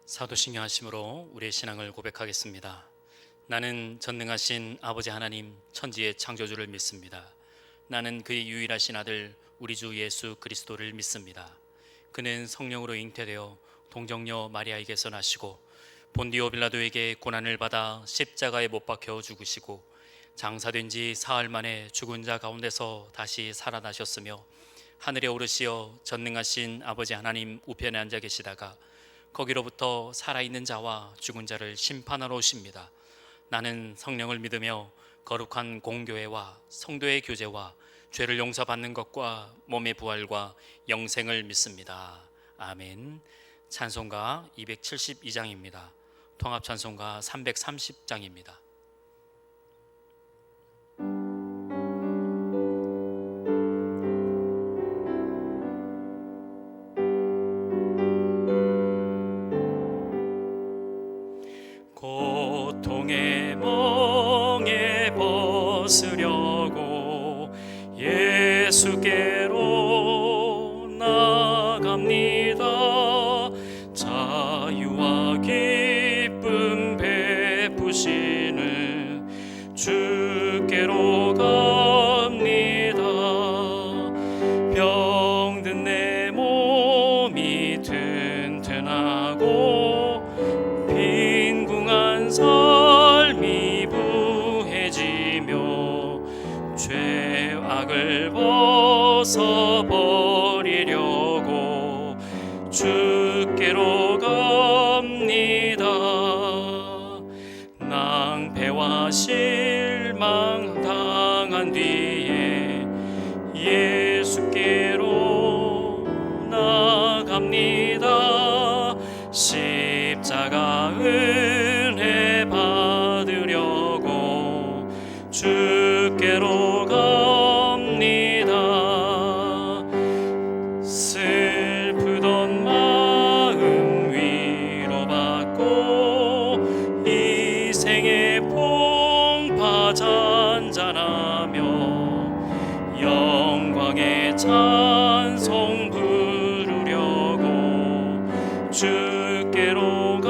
사도신경 하심으로 우리의 신앙을 고백하겠습니다. 나는 전능하신 아버지 하나님 천지의 창조주를 믿습니다. 나는 그의 유일하신 아들 우리 주 예수 그리스도를 믿습니다. 그는 성령으로 잉태되어 동정녀 마리아에게서 나시고 본디오 빌라도에게 고난을 받아 십자가에 못 박혀 죽으시고 장사된 지 사흘 만에 죽은 자 가운데서 다시 살아나셨으며 하늘에 오르시어 전능하신 아버지 하나님 우편에 앉아 계시다가 거기로부터 살아있는 자와 죽은 자를 심판하러 오십니다. 나는 성령을 믿으며 거룩한 공교회와 성도의 교제와 죄를 용서받는 것과 몸의 부활과 영생을 믿습니다. 아멘. 찬송가 272장입니다. 통합 찬송가 330장입니다. 고통의 멍에 벗으려고 예수께로 나갑니다. 자유와 기쁨 베푸시는 주께로 갑니다. 병든 내 몸이 튼튼하고 삶이 부해지며 죄악을 벗어버리려고 주께로 갑니다. 낭패와 실망 당한 뒤에 예수께로 나갑니다. 십자가 은혜 받으려고 주께로 갑니다. 슬프던 마음 위로받고 이 생의 풍파 잔잔하며 영광의 찬송 부르려고 주께로 갑니다.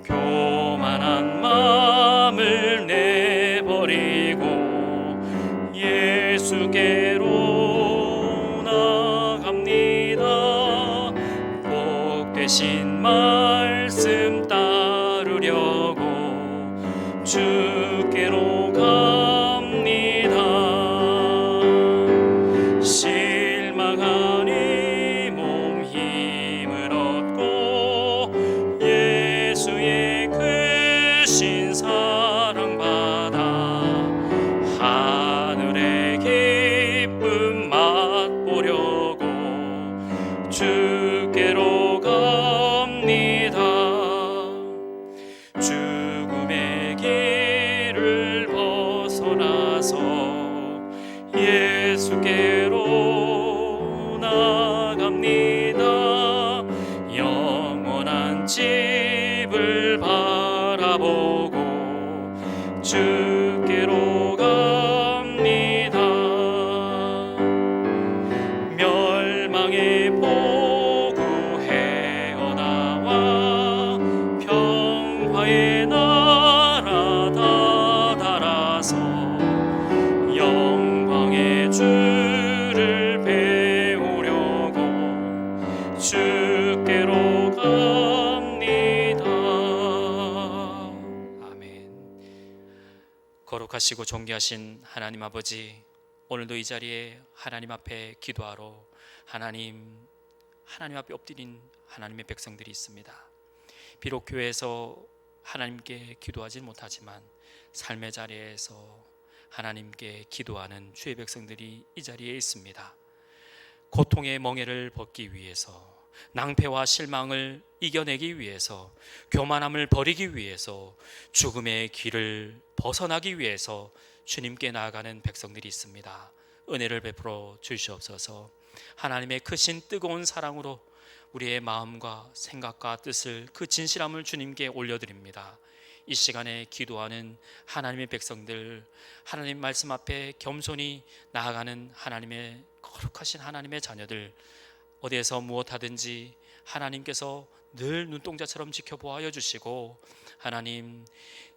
교만한 마음을 내버리고 예수께로 나갑니다. 복되신 말씀 따르려고 주께로 갑니다. 실망한 이 몸 힘을 얻고 예수의 크신 사랑 받아 하늘의 기쁨 맛보려고 주께로 갑니다. 죽음의 길을 벗어나서 예수께로 나갑니다. 영원한 집을 바라보고 주께로 갑니다. 멸망의 보구 헤어나와 평화의 나라 다다라서 영광의 주를 배우려고 주께로 갑니다. 아멘. 거룩하시고 존귀하신 하나님 아버지, 오늘도 이 자리에 하나님 앞에 기도하러 하나님 앞에 엎드린 하나님의 백성들이 있습니다. 비록 교회에서 하나님께 기도하지 못하지만 삶의 자리에서 하나님께 기도하는 주의 백성들이 이 자리에 있습니다. 고통의 멍에를 벗기 위해서, 낭패와 실망을 이겨내기 위해서, 교만함을 버리기 위해서, 죽음의 길을 벗어나기 위해서 주님께 나아가는 백성들이 있습니다. 은혜를 베풀어 주시옵소서. 하나님의 크신 뜨거운 사랑으로 우리의 마음과 생각과 뜻을, 그 진실함을 주님께 올려드립니다. 이 시간에 기도하는 하나님의 백성들, 하나님 말씀 앞에 겸손히 나아가는 하나님의 거룩하신 하나님의 자녀들, 어디에서 무엇하든지 하나님께서 늘 눈동자처럼 지켜보아 주시고, 하나님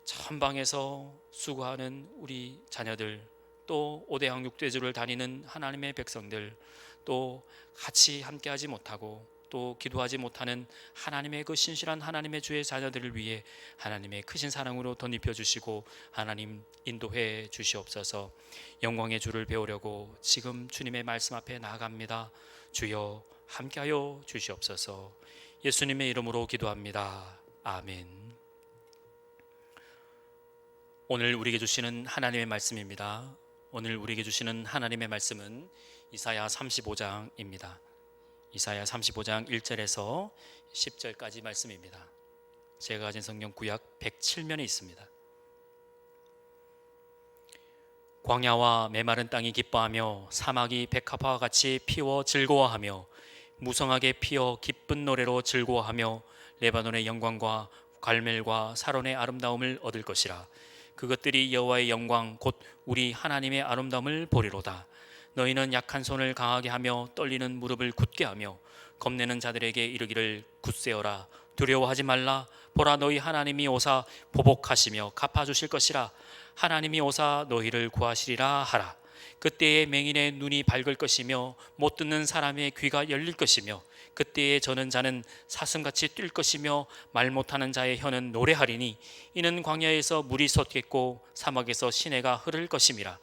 전방에서 수고하는 우리 자녀들, 또 오대학 육대주를 다니는 하나님의 백성들, 또 같이 함께하지 못하고 또 기도하지 못하는 하나님의 그 신실한 하나님의 주의 자녀들을 위해 하나님의 크신 사랑으로 덧입혀 주시고 하나님 인도해 주시옵소서. 영광의 주를 배우려고 지금 주님의 말씀 앞에 나아갑니다. 주여 함께하여 주시옵소서. 예수님의 이름으로 기도합니다. 아멘. 오늘 우리에게 주시는 하나님의 말씀입니다. 오늘 우리에게 주시는 하나님의 말씀은 이사야 35장입니다. 이사야 35장 1절에서 10절까지 말씀입니다. 제가 가진 성경 구약 107면에 있습니다. 광야와 메마른 땅이 기뻐하며 사막이 백합화와 같이 피워 즐거워하며 무성하게 피어 기쁜 노래로 즐거워하며 레바논의 영광과 갈멜과 사론의 아름다움을 얻을 것이라. 그것들이 여호와의 영광 곧 우리 하나님의 아름다움을 보리로다. 너희는 약한 손을 강하게 하며 떨리는 무릎을 굳게 하며 겁내는 자들에게 이르기를 굳세어라. 두려워하지 말라. 보라, 너희 하나님이 오사 보복하시며 갚아주실 것이라. 하나님이 오사 너희를 구하시리라 하라. 그때에 맹인의 눈이 밝을 것이며 못 듣는 사람의 귀가 열릴 것이며 그때에 저는 자는 사슴같이 뛸 것이며 말 못하는 자의 혀는 노래하리니 이는 광야에서 물이 솟겠고 사막에서 시내가 흐를 것임이라.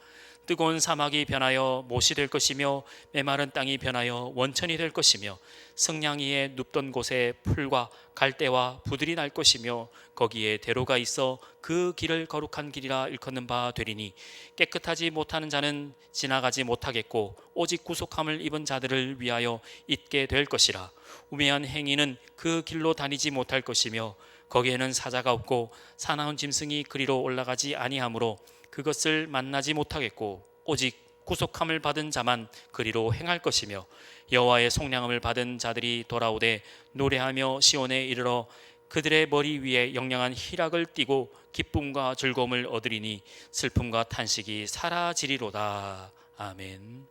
뜨거운 사막이 변하여 못이 될 것이며 메마른 땅이 변하여 원천이 될 것이며 성냥 위에 눕던 곳에 풀과 갈대와 부들이 날 것이며 거기에 대로가 있어 그 길을 거룩한 길이라 일컫는 바 되리니 깨끗하지 못하는 자는 지나가지 못하겠고 오직 구속함을 입은 자들을 위하여 있게 될 것이라. 우매한 행위는 그 길로 다니지 못할 것이며 거기에는 사자가 없고 사나운 짐승이 그리로 올라가지 아니하므로 그것을 만나지 못하겠고 오직 구속함을 받은 자만 그리로 행할 것이며 여호와의 속량함을 받은 자들이 돌아오되 노래하며 시온에 이르러 그들의 머리 위에 영영한 희락을 띠고 기쁨과 즐거움을 얻으리니 슬픔과 탄식이 사라지리로다. 아멘.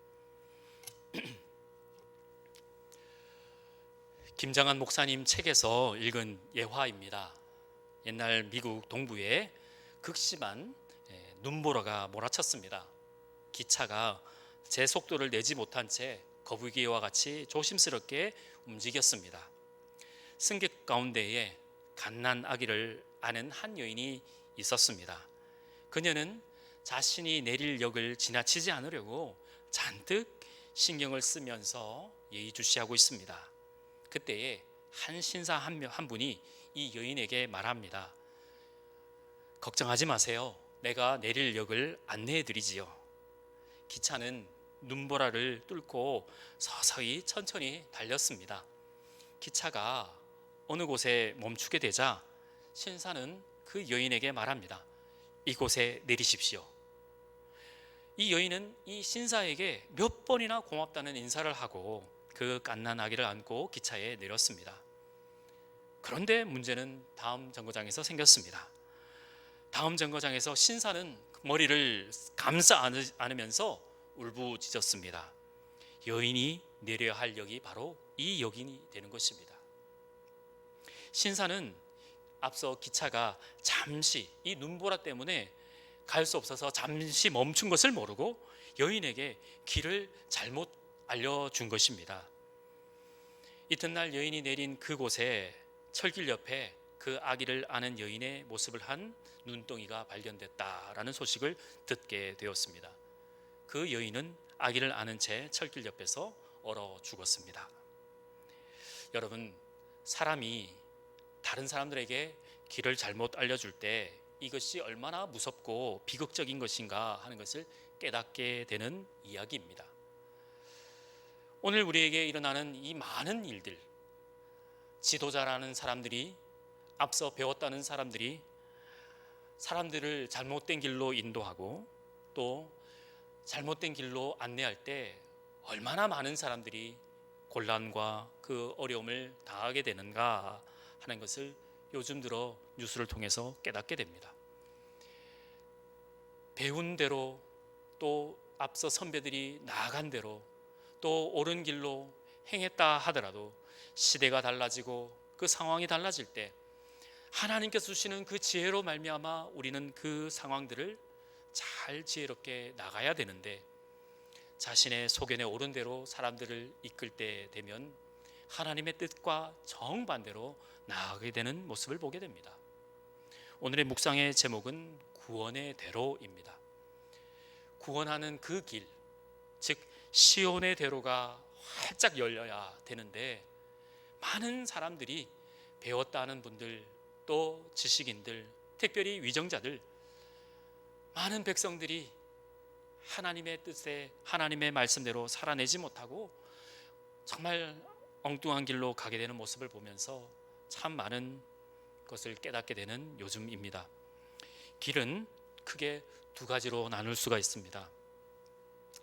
김장한 목사님 책에서 읽은 예화입니다. 옛날 미국 동부에 극심한 눈보라가 몰아쳤습니다. 기차가 제 속도를 내지 못한 채 거북이와 같이 조심스럽게 움직였습니다. 승객 가운데에 갓난 아기를 아는 한 여인이 있었습니다. 그녀는 자신이 내릴 역을 지나치지 않으려고 잔뜩 신경을 쓰면서 예의주시하고 있습니다. 그때에 한 신사 한 분이 이 여인에게 말합니다. 걱정하지 마세요. 내가 내릴 역을 안내해 드리지요. 기차는 눈보라를 뚫고 서서히 천천히 달렸습니다. 기차가 어느 곳에 멈추게 되자 신사는 그 여인에게 말합니다. 이곳에 내리십시오. 이 여인은 이 신사에게 몇 번이나 고맙다는 인사를 하고 그 갓난 아기를 안고 기차에 내렸습니다. 그런데 문제는 다음 정거장에서 생겼습니다. 다음 정거장에서 신사는 머리를 감싸 안으면서 울부짖었습니다. 여인이 내려야 할 역이 바로 이 역이 되는 것입니다. 신사는 앞서 기차가 잠시 이 눈보라 때문에 갈 수 없어서 잠시 멈춘 것을 모르고 여인에게 길을 잘못 알려준 것입니다. 이튿날 여인이 내린 그곳에 철길 옆에 그 아기를 안은 여인의 모습을 한 눈덩이가 발견됐다라는 소식을 듣게 되었습니다. 그 여인은 아기를 안은 채 철길 옆에서 얼어 죽었습니다. 여러분, 사람이 다른 사람들에게 길을 잘못 알려줄 때 이것이 얼마나 무섭고 비극적인 것인가 하는 것을 깨닫게 되는 이야기입니다. 오늘 우리에게 일어나는 이 많은 일들, 지도자라는 사람들이, 앞서 배웠다는 사람들이 사람들을 잘못된 길로 인도하고 또 잘못된 길로 안내할 때 얼마나 많은 사람들이 곤란과 그 어려움을 당하게 되는가 하는 것을 요즘 들어 뉴스를 통해서 깨닫게 됩니다. 배운 대로 또 앞서 선배들이 나아간 대로 또 옳은 길로 행했다 하더라도 시대가 달라지고 그 상황이 달라질 때 하나님께서 주시는 그 지혜로 말미암아 우리는 그 상황들을 잘 지혜롭게 나가야 되는데, 자신의 소견에 옳은 대로 사람들을 이끌 때 되면 하나님의 뜻과 정반대로 나아가게 되는 모습을 보게 됩니다. 오늘의 묵상의 제목은 구원의 대로입니다. 구원하는 그 길, 즉 시온의 대로가 활짝 열려야 되는데, 많은 사람들이 배웠다 하는 분들, 또 지식인들, 특별히 위정자들, 많은 백성들이 하나님의 뜻에, 하나님의 말씀대로 살아내지 못하고 정말 엉뚱한 길로 가게 되는 모습을 보면서 참 많은 것을 깨닫게 되는 요즘입니다. 길은 크게 두 가지로 나눌 수가 있습니다.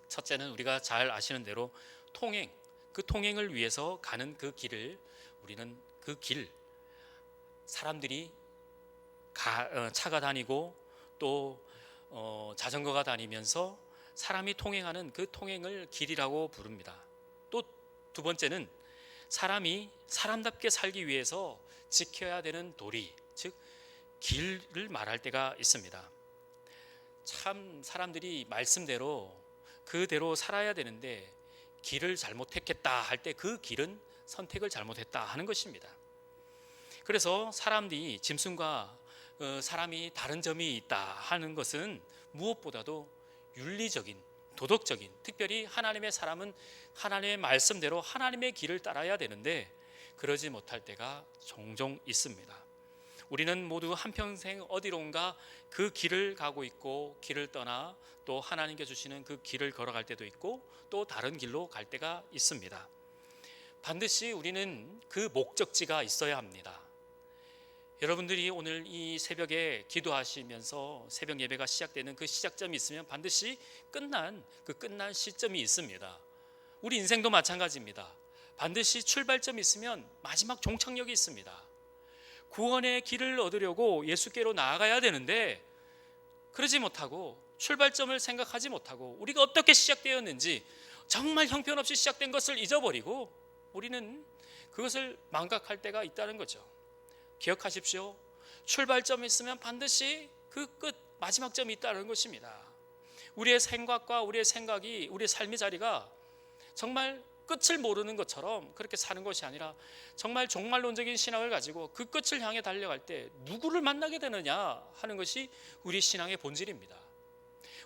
첫째는 우리가 잘 아시는 대로 통행, 그 통행을 위해서 가는 그 길을 우리는 그 길, 사람들이 차가 다니고 또 자전거가 다니면서 사람이 통행하는 그 통행을 길이라고 부릅니다. 또 두 번째는 사람이 사람답게 살기 위해서 지켜야 되는 도리, 즉 길을 말할 때가 있습니다. 참 사람들이 말씀대로 그대로 살아야 되는데 길을 잘못했겠다 할 때 그 길은 선택을 잘못했다 하는 것입니다. 그래서 사람들이 짐승과 사람이 다른 점이 있다 하는 것은 무엇보다도 윤리적인, 도덕적인, 특별히 하나님의 사람은 하나님의 말씀대로 하나님의 길을 따라야 되는데 그러지 못할 때가 종종 있습니다. 우리는 모두 한평생 어디론가 그 길을 가고 있고, 길을 떠나 또 하나님께 주시는 그 길을 걸어갈 때도 있고 또 다른 길로 갈 때가 있습니다. 반드시 우리는 그 목적지가 있어야 합니다. 여러분들이 오늘 이 새벽에 기도하시면서 새벽 예배가 시작되는 그 시작점이 있으면 반드시 끝난 시점이 있습니다. 우리 인생도 마찬가지입니다. 반드시 출발점이 있으면 마지막 종착역이 있습니다. 구원의 길을 얻으려고 예수께로 나아가야 되는데 그러지 못하고 출발점을 생각하지 못하고 우리가 어떻게 시작되었는지 정말 형편없이 시작된 것을 잊어버리고 우리는 그것을 망각할 때가 있다는 거죠. 기억하십시오. 출발점이 있으면 반드시 그 끝, 마지막 점이 있다는 것입니다. 우리의 생각과 우리의 생각이, 우리의 삶의 자리가 정말 끝을 모르는 것처럼 그렇게 사는 것이 아니라 정말 종말론적인 신앙을 가지고 그 끝을 향해 달려갈 때 누구를 만나게 되느냐 하는 것이 우리 신앙의 본질입니다.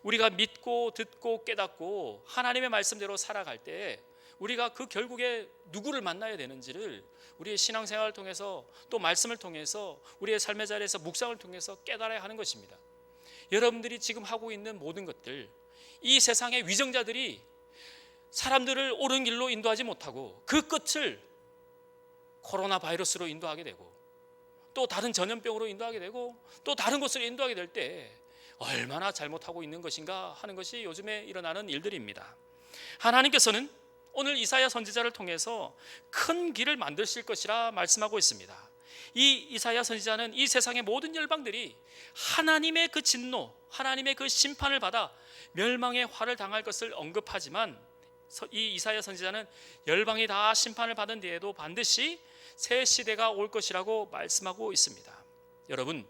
우리가 믿고 듣고 깨닫고 하나님의 말씀대로 살아갈 때 우리가 그 결국에 누구를 만나야 되는지를 우리의 신앙생활을 통해서 또 말씀을 통해서 우리의 삶의 자리에서 묵상을 통해서 깨달아야 하는 것입니다. 여러분들이 지금 하고 있는 모든 것들, 이 세상의 위정자들이 사람들을 옳은 길로 인도하지 못하고 그 끝을 코로나 바이러스로 인도하게 되고 또 다른 전염병으로 인도하게 되고 또 다른 곳으로 인도하게 될 때 얼마나 잘못하고 있는 것인가 하는 것이 요즘에 일어나는 일들입니다. 하나님께서는 오늘 이사야 선지자를 통해서 큰 길을 만드실 것이라 말씀하고 있습니다. 이 이사야 선지자는 이 세상의 모든 열방들이 하나님의 그 진노, 하나님의 그 심판을 받아 멸망의 화를 당할 것을 언급하지만 이 이사야 선지자는 열방이 다 심판을 받은 뒤에도 반드시 새 시대가 올 것이라고 말씀하고 있습니다. 여러분,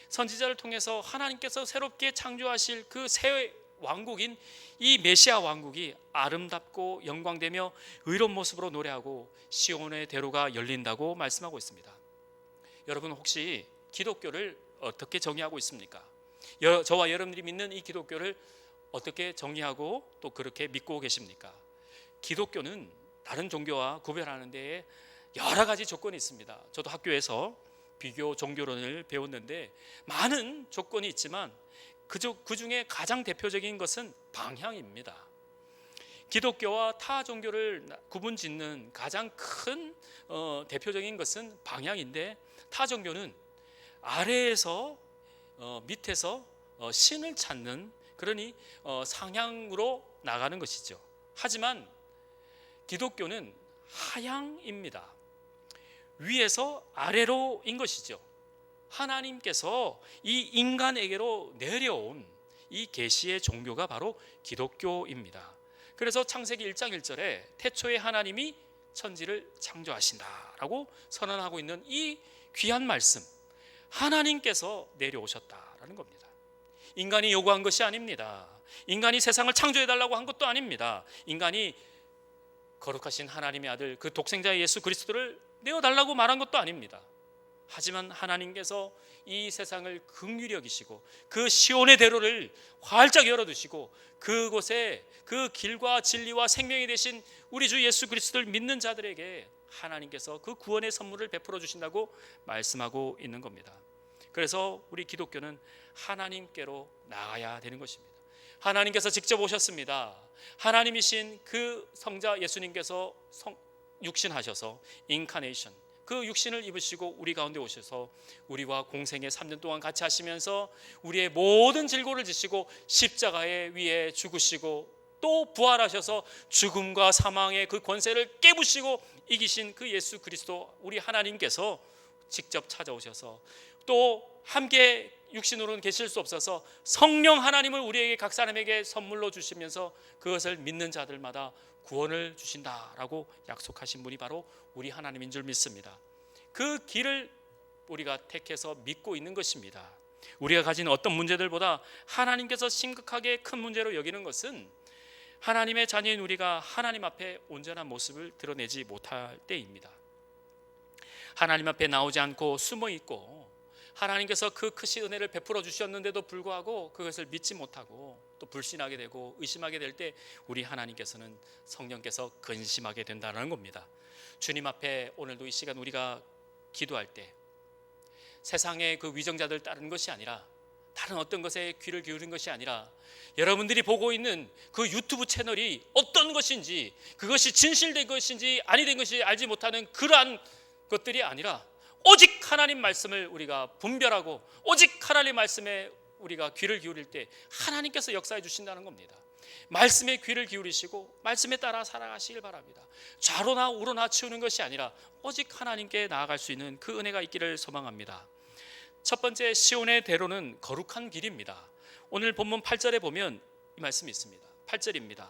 선지자를 통해서 하나님께서 새롭게 창조하실 그 새 왕국인 이 메시아 왕국이 아름답고 영광되며 의로운 모습으로 노래하고 시온의 대로가 열린다고 말씀하고 있습니다. 여러분, 혹시 기독교를 어떻게 정의하고 있습니까? 저와 여러분들이 믿는 이 기독교를 어떻게 정의하고 또 그렇게 믿고 계십니까? 기독교는 다른 종교와 구별하는 데에 여러 가지 조건이 있습니다. 저도 학교에서 비교 종교론을 배웠는데 많은 조건이 있지만 그 중에 가장 대표적인 것은 방향입니다. 기독교와 타 종교를 구분짓는 가장 큰 대표적인 것은 방향인데, 타 종교는 아래에서 밑에서 신을 찾는, 그러니 상향으로 나가는 것이죠. 하지만 기독교는 하향입니다. 위에서 아래로인 것이죠. 하나님께서 이 인간에게로 내려온 이 계시의 종교가 바로 기독교입니다. 그래서 창세기 1장 1절에 태초에 하나님이 천지를 창조하신다라고 선언하고 있는 이 귀한 말씀, 하나님께서 내려오셨다라는 겁니다. 인간이 요구한 것이 아닙니다. 인간이 세상을 창조해달라고 한 것도 아닙니다. 인간이 거룩하신 하나님의 아들 그 독생자 예수 그리스도를 내어달라고 말한 것도 아닙니다. 하지만 하나님께서 이 세상을 긍휼히 여기시고 그 시온의 대로를 활짝 열어두시고 그곳에 그 길과 진리와 생명이 되신 우리 주 예수 그리스도를 믿는 자들에게 하나님께서 그 구원의 선물을 베풀어 주신다고 말씀하고 있는 겁니다. 그래서 우리 기독교는 하나님께로 나아가야 되는 것입니다. 하나님께서 직접 오셨습니다. 하나님이신 그 성자 예수님께서 육신하셔서 인카네이션, 그 육신을 입으시고 우리 가운데 오셔서 우리와 공생애 3년 동안 같이 하시면서 우리의 모든 질고를 지시고 십자가의 위에 죽으시고 또 부활하셔서 죽음과 사망의 그 권세를 깨부시고 이기신 그 예수 그리스도 우리 하나님께서 직접 찾아오셔서 또 함께 육신으로는 계실 수 없어서 성령 하나님을 우리에게 각 사람에게 선물로 주시면서 그것을 믿는 자들마다 구원을 주신다라고 약속하신 분이 바로 우리 하나님인 줄 믿습니다. 그 길을 우리가 택해서 믿고 있는 것입니다. 우리가 가진 어떤 문제들보다 하나님께서 심각하게 큰 문제로 여기는 것은 하나님의 자녀인 우리가 하나님 앞에 온전한 모습을 드러내지 못할 때입니다. 하나님 앞에 나오지 않고 숨어 있고 하나님께서 그 크신 은혜를 베풀어 주셨는데도 불구하고 그것을 믿지 못하고 또 불신하게 되고 의심하게 될 때 우리 하나님께서는 성령께서 근심하게 된다는 겁니다. 주님 앞에 오늘도 이 시간 우리가 기도할 때 세상의 그 위정자들 따르는 것이 아니라 다른 어떤 것에 귀를 기울인 것이 아니라 여러분들이 보고 있는 그 유튜브 채널이 어떤 것인지 그것이 진실된 것인지 아니된 것이 알지 못하는 그러한 것들이 아니라 오직 하나님 말씀을 우리가 분별하고 오직 하나님 말씀에 우리가 귀를 기울일 때 하나님께서 역사해 주신다는 겁니다. 말씀에 귀를 기울이시고 말씀에 따라 살아가시길 바랍니다. 좌로나 우로나 치우는 것이 아니라 오직 하나님께 나아갈 수 있는 그 은혜가 있기를 소망합니다. 첫 번째, 시온의 대로는 거룩한 길입니다. 오늘 본문 8절에 보면 이 말씀이 있습니다. 8절입니다.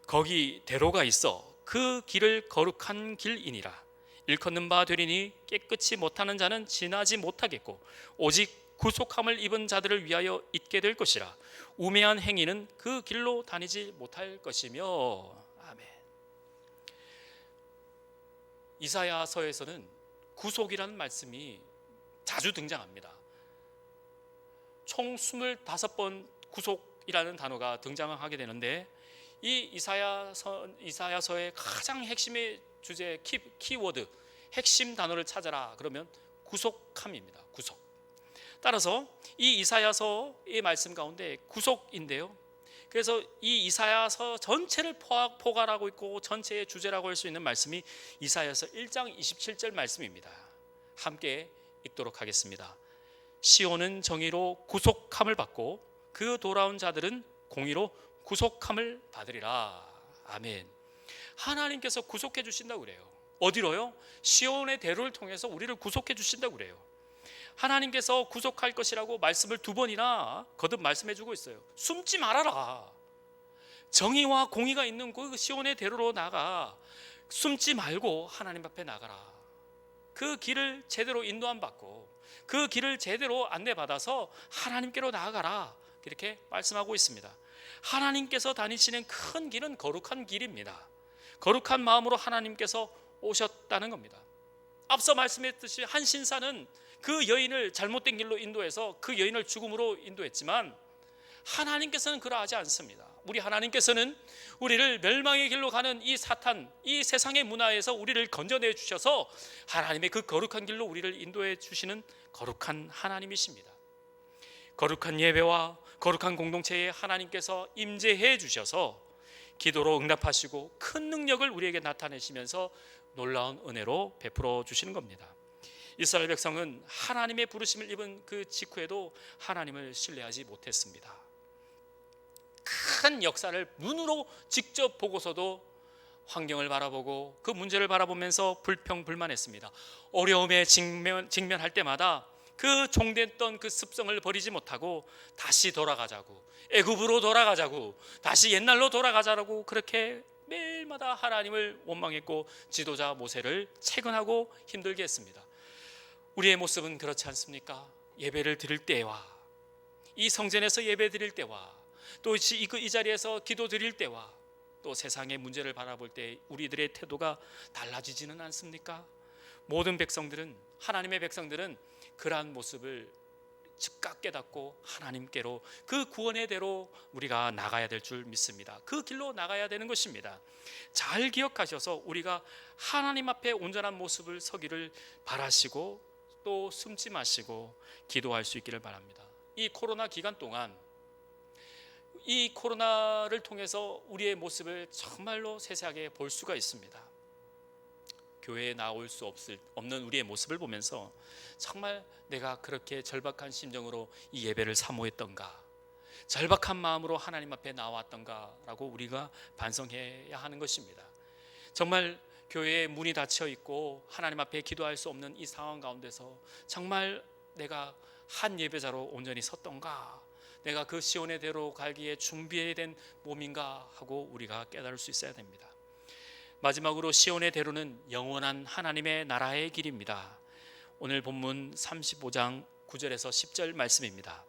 거기 대로가 있어 그 길을 거룩한 길이니라. 일컫는 바 되리니 깨끗이 못하는 자는 지나지 못하겠고 오직 구속함을 입은 자들을 위하여 있게 될 것이라. 우매한 행위는 그 길로 다니지 못할 것이며. 아멘. 이사야서에서는 구속이라는 말씀이 자주 등장합니다. 총 25번 구속이라는 단어가 등장하게 되는데 이 이사야서의 가장 핵심의 주제 키워드, 핵심 단어를 찾아라 그러면 구속함입니다. 구속. 따라서 이 이사야서의 말씀 가운데 구속인데요. 그래서 이 이사야서 전체를 포괄하고 있고 전체의 주제라고 할 수 있는 말씀이 이사야서 1장 27절 말씀입니다. 함께 읽도록 하겠습니다. 시온은 정의로 구속함을 받고 그 돌아온 자들은 공의로 구속함을 받으리라. 아멘. 하나님께서 구속해 주신다고 그래요. 어디로요? 시온의 대로를 통해서 우리를 구속해 주신다고 그래요. 하나님께서 구속할 것이라고 말씀을 2번이나 거듭 말씀해 주고 있어요. 숨지 말아라. 정의와 공의가 있는 그 시온의 대로로 나가. 숨지 말고 하나님 앞에 나가라. 그 길을 제대로 인도함 받고 그 길을 제대로 안내받아서 하나님께로 나아가라. 이렇게 말씀하고 있습니다. 하나님께서 다니시는 큰 길은 거룩한 길입니다. 거룩한 마음으로 하나님께서 오셨다는 겁니다. 앞서 말씀했듯이 한 신사는 그 여인을 잘못된 길로 인도해서 그 여인을 죽음으로 인도했지만 하나님께서는 그러하지 않습니다. 우리 하나님께서는 우리를 멸망의 길로 가는 이 사탄, 이 세상의 문화에서 우리를 건져내 주셔서 하나님의 그 거룩한 길로 우리를 인도해 주시는 거룩한 하나님이십니다. 거룩한 예배와 거룩한 공동체에 하나님께서 임재해 주셔서 기도로 응답하시고 큰 능력을 우리에게 나타내시면서 놀라운 은혜로 베풀어 주시는 겁니다. 이스라엘 백성은 하나님의 부르심을 입은 그 직후에도 하나님을 신뢰하지 못했습니다. 큰 역사를 눈으로 직접 보고서도 환경을 바라보고 그 문제를 바라보면서 불평불만했습니다. 어려움에 직면할 때마다 그 종됐던 그 습성을 버리지 못하고 다시 돌아가자고, 애굽으로 돌아가자고, 다시 옛날로 돌아가자고 그렇게 매일마다 하나님을 원망했고 지도자 모세를 채근하고 힘들게 했습니다. 우리의 모습은 그렇지 않습니까? 예배를 드릴 때와 이 성전에서 예배 드릴 때와 또 이 자리에서 기도 드릴 때와 또 세상의 문제를 바라볼 때 우리들의 태도가 달라지지는 않습니까? 모든 백성들은, 하나님의 백성들은 그러한 모습을 즉각 깨닫고 하나님께로 그 구원의 대로 우리가 나가야 될 줄 믿습니다. 그 길로 나가야 되는 것입니다. 잘 기억하셔서 우리가 하나님 앞에 온전한 모습을 서기를 바라시고 또 숨지 마시고 기도할 수 있기를 바랍니다. 이 코로나 기간 동안 이 코로나를 통해서 우리의 모습을 정말로 세세하게 볼 수가 있습니다. 교회에 나올 수 없는 우리의 모습을 보면서 정말 내가 그렇게 절박한 심정으로 이 예배를 사모했던가, 절박한 마음으로 하나님 앞에 나왔던가 라고 우리가 반성해야 하는 것입니다. 정말 교회에 문이 닫혀 있고 하나님 앞에 기도할 수 없는 이 상황 가운데서 정말 내가 한 예배자로 온전히 섰던가, 내가 그 시온의 대로 갈기에 준비해야 된 몸인가 하고 우리가 깨달을 수 있어야 됩니다. 마지막으로 시온의 대로는 영원한 하나님의 나라의 길입니다. 오늘 본문 35장 9절에서 10절 말씀입니다.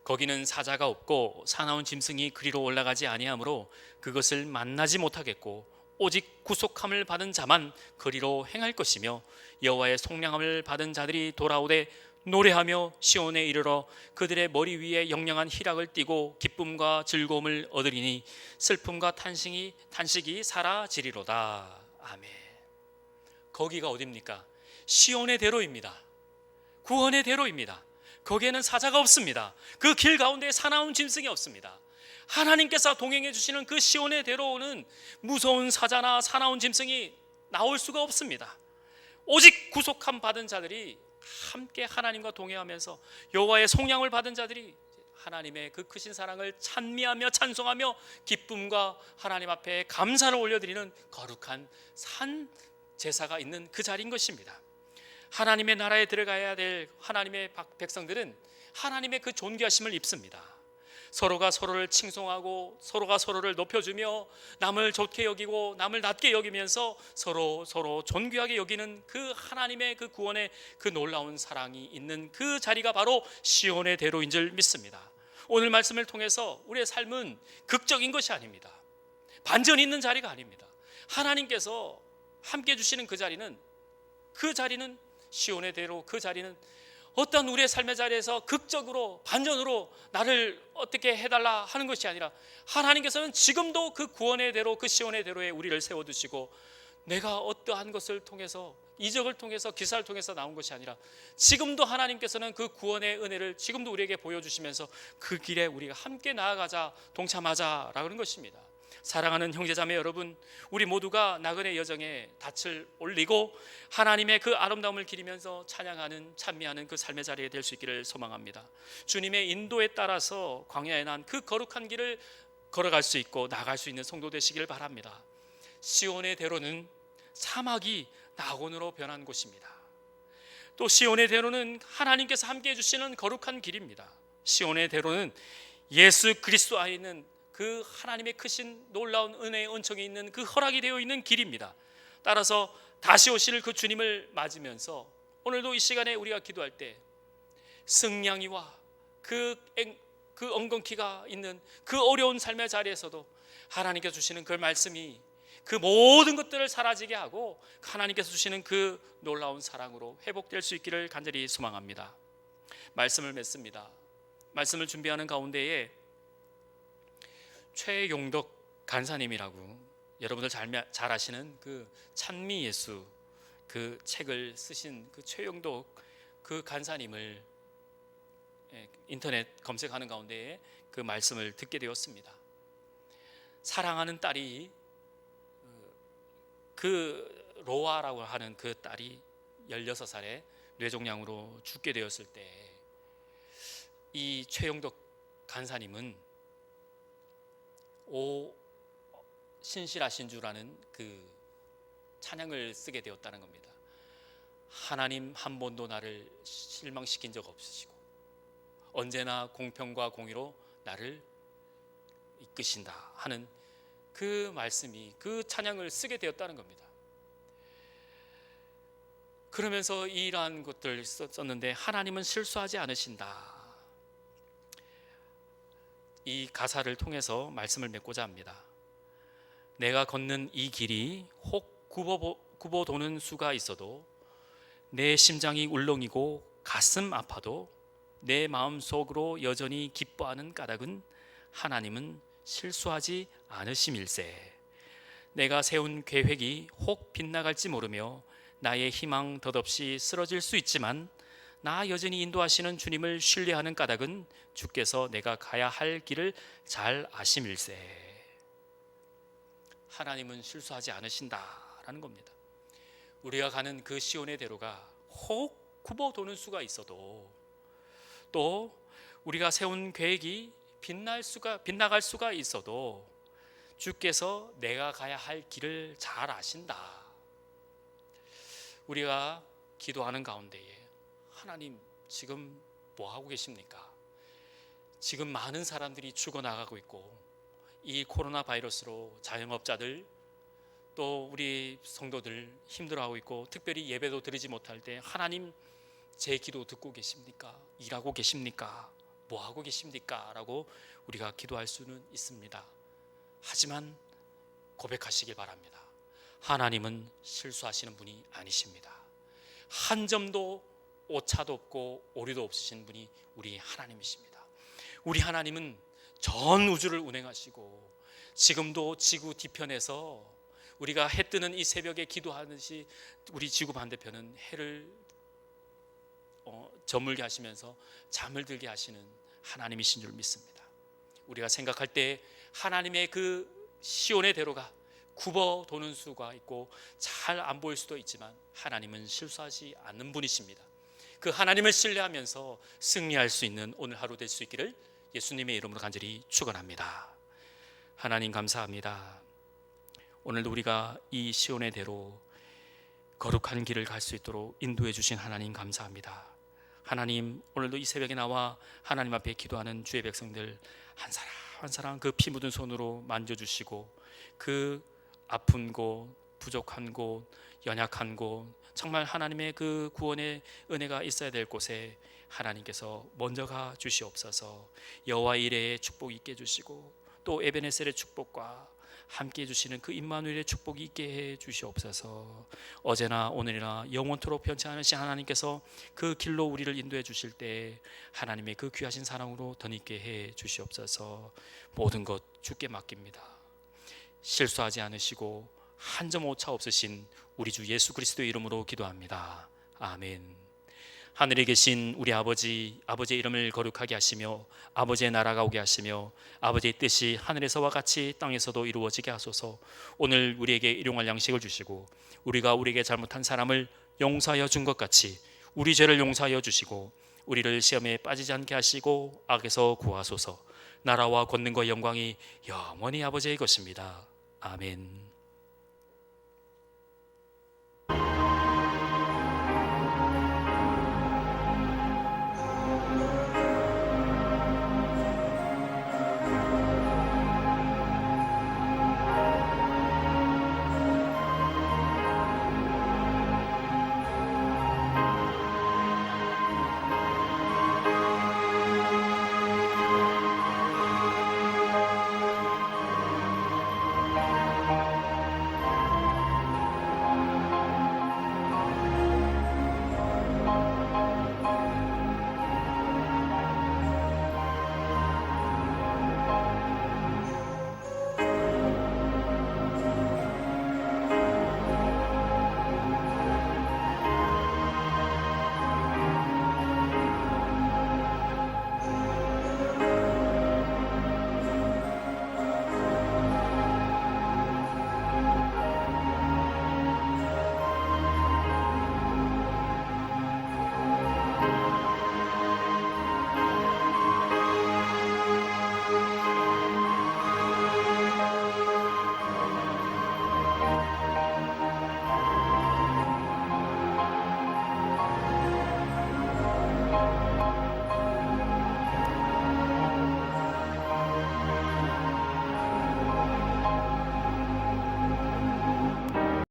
거기는 사자가 없고 사나운 짐승이 그리로 올라가지 아니하므로 그것을 만나지 못하겠고 오직 구속함을 받은 자만 그리로 행할 것이며 여호와의 속량함을 받은 자들이 돌아오되 노래하며 시온에 이르러 그들의 머리 위에 영영한 희락을 띠고 기쁨과 즐거움을 얻으리니 슬픔과 탄식이 사라지리로다. 아멘. 거기가 어디입니까? 시온의 대로입니다. 구원의 대로입니다. 거기에는 사자가 없습니다. 그 길 가운데 사나운 짐승이 없습니다. 하나님께서 동행해 주시는 그 시온의 대로는 무서운 사자나 사나운 짐승이 나올 수가 없습니다. 오직 구속함 받은 자들이 함께 하나님과 동행하면서 여호와의 속량을 받은 자들이 하나님의 그 크신 사랑을 찬미하며 찬송하며 기쁨과 하나님 앞에 감사를 올려드리는 거룩한 산 제사가 있는 그 자리인 것입니다. 하나님의 나라에 들어가야 될 하나님의 백성들은 하나님의 그 존귀하심을 입습니다. 서로가 서로를 칭송하고 서로가 서로를 높여주며 남을 좋게 여기고 남을 낮게 여기면서 서로 존귀하게 여기는 그 하나님의 그 구원의 그 놀라운 사랑이 있는 그 자리가 바로 시온의 대로인 줄 믿습니다. 오늘 말씀을 통해서 우리의 삶은 극적인 것이 아닙니다. 반전이 있는 자리가 아닙니다. 하나님께서 함께 주시는 그 자리는 시온의 대로, 그 자리는 어떤 우리의 삶의 자리에서 극적으로 반전으로 나를 어떻게 해달라 하는 것이 아니라 하나님께서는 지금도 그 구원의 대로, 그 시온의 대로에 우리를 세워두시고 내가 어떠한 것을 통해서, 이적을 통해서, 기사를 통해서 나온 것이 아니라 지금도 하나님께서는 그 구원의 은혜를 지금도 우리에게 보여주시면서 그 길에 우리가 함께 나아가자, 동참하자라고 하는 것입니다. 사랑하는 형제자매 여러분, 우리 모두가 나그네 여정에 닻을 올리고 하나님의 그 아름다움을 기리면서 찬양하는, 찬미하는 그 삶의 자리에 될 수 있기를 소망합니다. 주님의 인도에 따라서 광야에 난 그 거룩한 길을 걸어갈 수 있고 나갈 수 있는 성도 되시기를 바랍니다. 시온의 대로는 사막이 낙원으로 변한 곳입니다. 또 시온의 대로는 하나님께서 함께해 주시는 거룩한 길입니다. 시온의 대로는 예수 그리스도 안에 있는 그 하나님의 크신 놀라운 은혜의 은총이 있는 그 허락이 되어 있는 길입니다. 따라서 다시 오실 그 주님을 맞으면서 오늘도 이 시간에 우리가 기도할 때 승냥이와 그 엉겅퀴가 있는 그 어려운 삶의 자리에서도 하나님께서 주시는 그 말씀이 그 모든 것들을 사라지게 하고 하나님께서 주시는 그 놀라운 사랑으로 회복될 수 있기를 간절히 소망합니다. 말씀을 맺습니다. 말씀을 준비하는 가운데에 최용덕 간사님이라고 여러분들 잘 아시는 그 찬미 예수 그 책을 쓰신 그 최용덕 그 간사님을 인터넷 검색하는 가운데에 그 말씀을 듣게 되었습니다. 사랑하는 딸이 그 로아라고 하는 그 딸이 16살에 뇌종양으로 죽게 되었을 때 이 최용덕 간사님은 오 신실하신 주라는 그 찬양을 쓰게 되었다는 겁니다. 하나님 한 번도 나를 실망시킨 적 없으시고 언제나 공평과 공의로 나를 이끄신다 하는 그 말씀이, 그 찬양을 쓰게 되었다는 겁니다. 그러면서 이러한 것들 썼는데 하나님은 실수하지 않으신다. 이 가사를 통해서 말씀을 맺고자 합니다. 내가 걷는 이 길이 혹 굽어 도는 수가 있어도, 내 심장이 울렁이고 가슴 아파도 내 마음속으로 여전히 기뻐하는 까닭은 하나님은 실수하지 않으심일세. 내가 세운 계획이 혹 빗나갈지 모르며 나의 희망 덧없이 쓰러질 수 있지만, 나 여전히 인도하시는 주님을 신뢰하는 까닭은 주께서 내가 가야 할 길을 잘 아심일세. 하나님은 실수하지 않으신다라는 겁니다. 우리가 가는 그 시온의 대로가 혹 굽어 도는 수가 있어도, 또 우리가 세운 계획이 빗나갈 수가 있어도 주께서 내가 가야 할 길을 잘 아신다. 우리가 기도하는 가운데에 하나님 지금 뭐 하고 계십니까? 지금 많은 사람들이 죽어나가고 있고, 이 코로나 바이러스로 자영업자들 또 우리 성도들 힘들어하고 있고, 특별히 예배도 드리지 못할 때 하나님 제 기도 듣고 계십니까? 일하고 계십니까? 뭐 하고 계십니까? 라고 우리가 기도할 수는 있습니다. 하지만 고백하시길 바랍니다. 하나님은 실수하시는 분이 아니십니다. 한 점도 오차도 없고 오류도 없으신 분이 우리 하나님이십니다. 우리 하나님은 전 우주를 운행하시고, 지금도 지구 뒤편에서 우리가 해 뜨는 이 새벽에 기도하듯이 우리 지구 반대편은 해를 저물게 하시면서 잠을 들게 하시는 하나님이신 줄 믿습니다. 우리가 생각할 때 하나님의 그 시온의 대로가 굽어 도는 수가 있고 잘 안 보일 수도 있지만, 하나님은 실수하지 않는 분이십니다. 그 하나님을 신뢰하면서 승리할 수 있는 오늘 하루 될 수 있기를 예수님의 이름으로 간절히 축원합니다. 하나님 감사합니다. 오늘도 우리가 이 시온의 대로 거룩한 길을 갈 수 있도록 인도해 주신 하나님 감사합니다. 하나님, 오늘도 이 새벽에 나와 하나님 앞에 기도하는 주의 백성들 한 사람 한 사람 그 피 묻은 손으로 만져주시고, 그 아픈 곳, 부족한 곳, 연약한 곳, 정말 하나님의 그 구원의 은혜가 있어야 될 곳에 하나님께서 먼저 가 주시옵소서. 여호와 이레의 축복이 있게 해주시고, 또 에베네셀의 축복과 함께 해주시는 그 임마누엘의 축복이 있게 해 주시옵소서. 어제나 오늘이나 영원토록 변치 않으신 하나님께서 그 길로 우리를 인도해 주실 때 하나님의 그 귀하신 사랑으로 덧입게 해 주시옵소서. 모든 것 주께 맡깁니다. 실수하지 않으시고 한 점 오차 없으신 우리 주 예수 그리스도의 이름으로 기도합니다. 아멘. 하늘에 계신 우리 아버지, 아버지의 이름을 거룩하게 하시며 아버지의 나라가 오게 하시며 아버지의 뜻이 하늘에서와 같이 땅에서도 이루어지게 하소서. 오늘 우리에게 일용할 양식을 주시고, 우리가 우리에게 잘못한 사람을 용서하여 준 것 같이 우리 죄를 용서하여 주시고, 우리를 시험에 빠지지 않게 하시고 악에서 구하소서. 나라와 권능과 영광이 영원히 아버지의 것입니다. 아멘.